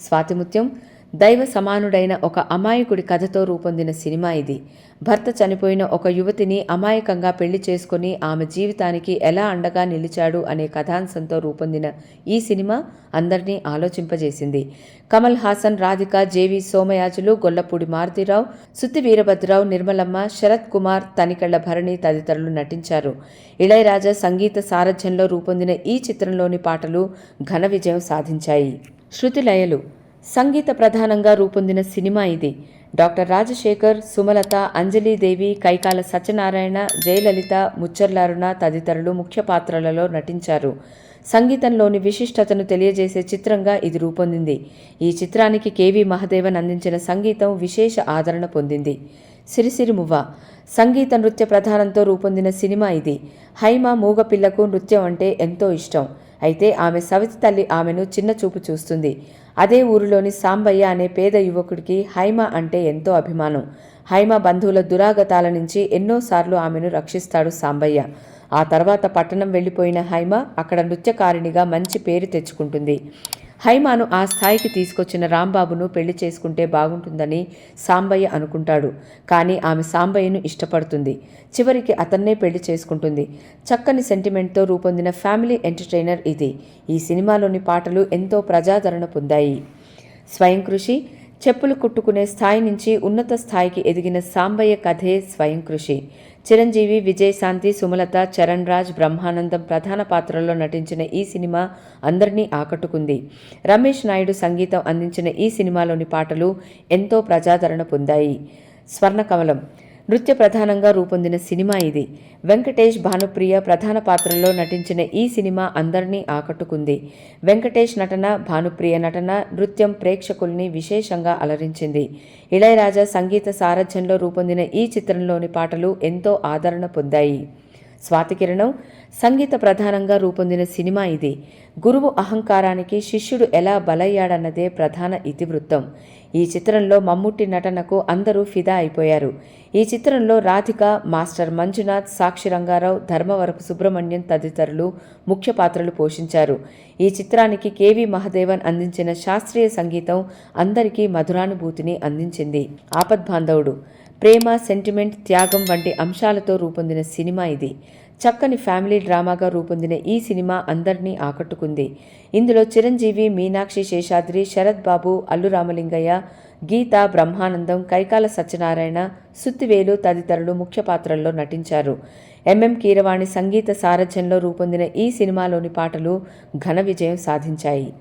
స్వాతిముత్యం దైవ సమానుడైన ఒక అమాయకుడి కథతో రూపొందిన సినిమా ఇది. భర్త చనిపోయిన ఒక యువతిని అమాయకంగా పెళ్లి చేసుకుని ఆమె జీవితానికి ఎలా అండగా నిలిచాడు అనే కథాంశంతో రూపొందిన ఈ సినిమా అందరినీ ఆలోచింపజేసింది. కమల్ హాసన్, రాధిక, జేవి సోమయాజులు, గొల్లపూడి మారుతీరావు, సుత్తి వీరభద్రరావు, నిర్మలమ్మ, శరత్ కుమార్, తనికెళ్ల భరణి తదితరులు నటించారు. ఇళయరాజా సంగీత సారథ్యంలో రూపొందిన ఈ చిత్రంలోని పాటలు ఘన విజయం సాధించాయి. శృతి లయలు సంగీత ప్రధానంగా రూపొందిన సినిమా ఇది. డాక్టర్ రాజశేఖర్, సుమలత, అంజలీదేవి, కైకాల సత్యనారాయణ, జయలలిత, ముచ్చర్లారుణ తదితరులు ముఖ్య పాత్రలలో నటించారు. సంగీతంలోని విశిష్టతను తెలియజేసే చిత్రంగా ఇది రూపొందింది. ఈ చిత్రానికి కెవి మహదేవన్ అందించిన సంగీతం విశేష ఆదరణ పొందింది. సిరిసిరిమువ్వ సంగీత నృత్య ప్రధానంతో రూపొందిన సినిమా ఇది. హైమ మూగపిల్లకు నృత్యం అంటే ఎంతో ఇష్టం. అయితే ఆమె సవితి తల్లి ఆమెను చిన్న చూపు చూస్తుంది. అదే ఊరిలోని సాంబయ్య అనే పేద యువకుడికి హైమ అంటే ఎంతో అభిమానం. హైమ బంధువుల దురాగతాల నుంచి ఎన్నోసార్లు ఆమెను రక్షిస్తాడు సాంబయ్య. ఆ తర్వాత పట్టణం వెళ్లిపోయిన హైమ అక్కడ నృత్యకారిణిగా మంచి పేరు తెచ్చుకుంటుంది. హైమాను ఆ స్థాయికి తీసుకొచ్చిన రాంబాబును పెళ్లి చేసుకుంటే బాగుంటుందని సాంబయ్య అనుకుంటాడు. కానీ ఆమె సాంబయ్యను ఇష్టపడుతుంది. చివరికి అతన్నే పెళ్లి చేసుకుంటుంది. చక్కని సెంటిమెంట్తో రూపొందిన ఫ్యామిలీ ఎంటర్టైనర్ ఇది. ఈ సినిమాలోని పాటలు ఎంతో ప్రజాదరణ పొందాయి. స్వయం కృషి చెప్పులు కుట్టుకునే స్థాయి నుంచి ఉన్నత స్థాయికి ఎదిగిన సాంబయ్య కథే స్వయం కృషి. చిరంజీవి, విజయశాంతి, సుమలత, చరణ్ రాజ్, బ్రహ్మానందం ప్రధాన పాత్రల్లో నటించిన ఈ సినిమా అందరినీ ఆకట్టుకుంది. రమేష్ నాయుడు సంగీతం అందించిన ఈ సినిమాలోని పాటలు ఎంతో ప్రజాదరణ పొందాయి. స్వర్ణకమలం నృత్య ప్రధానంగా రూపొందిన సినిమా ఇది. వెంకటేష్, భానుప్రియ ప్రధాన పాత్రల్లో నటించిన ఈ సినిమా అందరినీ ఆకట్టుకుంది. వెంకటేష్ నటన, భానుప్రియ నటన, నృత్యం ప్రేక్షకుల్ని విశేషంగా అలరించింది. ఇళయరాజా సంగీత సారథ్యంలో రూపొందిన ఈ చిత్రంలోని పాటలు ఎంతో ఆదరణ పొందాయి. స్వాతికిరణం సంగీత ప్రధానంగా రూపొందిన సినిమా ఇది. గురువు అహంకారానికి శిష్యుడు ఎలా బలయ్యాడన్నదే ప్రధాన ఇతివృత్తం. ఈ చిత్రంలో మమ్ముట్టి నటనకు అందరూ ఫిదా అయిపోయారు. ఈ చిత్రంలో రాధిక, మాస్టర్ మంజునాథ్, సాక్షి రంగారావు, ధర్మవరపు సుబ్రహ్మణ్యం తదితరులు ముఖ్య పాత్రలు పోషించారు. ఈ చిత్రానికి కెవి మహదేవన్ అందించిన శాస్త్రీయ సంగీతం అందరికీ మధురానుభూతిని అందించింది. ఆపద్బాంధవుడు ప్రేమ, సెంటిమెంట్, త్యాగం వంటి అంశాలతో రూపొందిన సినిమా ఇది. చక్కని ఫ్యామిలీ డ్రామాగా రూపొందిన ఈ సినిమా అందరినీ ఆకట్టుకుంది. ఇందులో చిరంజీవి, మీనాక్షి శేషాద్రి, శరత్ బాబు, అల్లు రామలింగయ్య, గీత, బ్రహ్మానందం, కైకాల సత్యనారాయణ, సుత్తివేలు తదితరులు ముఖ్య పాత్రల్లో నటించారు. ఎంఎం కీరవాణి సంగీత సారథ్యంలో రూపొందిన ఈ సినిమాలోని పాటలు ఘన విజయం సాధించాయి.